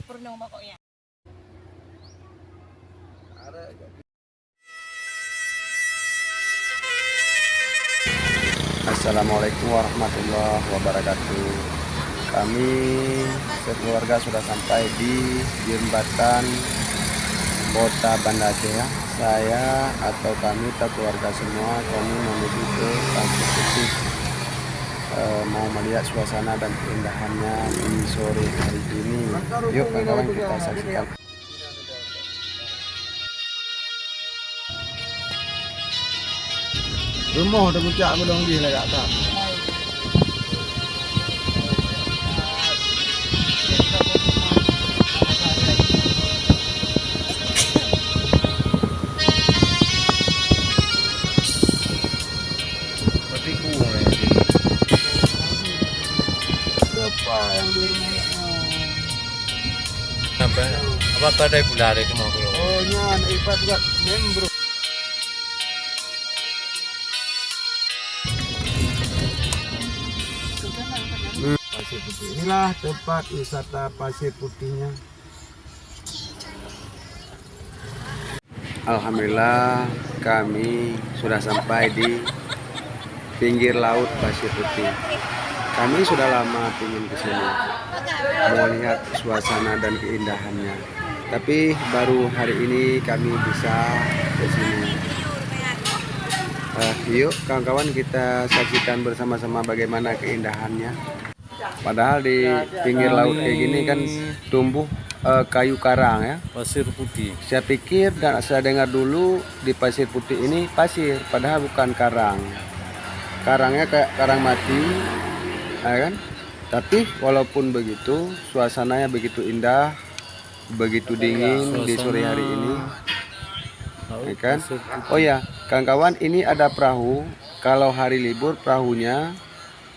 dapur dong pokoknya. Assalamualaikum warahmatullahi wabarakatuh. Kami sekeluarga sudah sampai di jembatan Kota Banda Aceh ya. Saya atau kami keluarga semua kami menuju ke Pasir Putih, mau melihat suasana dan keindahannya di sore hari ini. Yuk kawan-kawan kita saksikan. Rumah udah puncak belum di lah tak. Tapi kurang ya. Siapa yang di rumah? Apa pada bulan itu mau bro? Oh nyan ipat juga membro. Pasir Putih. Inilah tempat wisata Pasir Putihnya. Alhamdulillah kami sudah sampai di pinggir laut Pasir Putih. Kami sudah lama ingin ke sini, mau lihat suasana dan keindahannya. Tapi baru hari ini kami bisa ke sini. Yuk kawan-kawan kita saksikan bersama-sama bagaimana keindahannya. Padahal di pinggir laut kayak gini kan tumbuh kayu karang ya. Pasir Putih. Saya pikir dan saya dengar dulu di Pasir Putih ini pasir, padahal bukan karang. Karangnya kayak karang mati, ya kan? Tapi walaupun begitu, suasananya begitu indah, begitu dingin di sore hari ini, ya kan? Oh ya, kawan-kawan, ini ada perahu. Kalau hari libur perahunya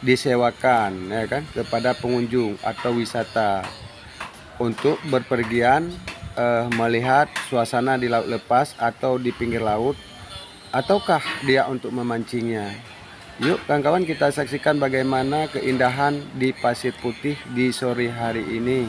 disewakan, ya kan, kepada pengunjung atau wisata untuk berpergian melihat suasana di laut lepas atau di pinggir laut, ataukah dia untuk memancingnya. Yuk kawan-kawan kita saksikan bagaimana keindahan di Pasir Putih di sore hari ini.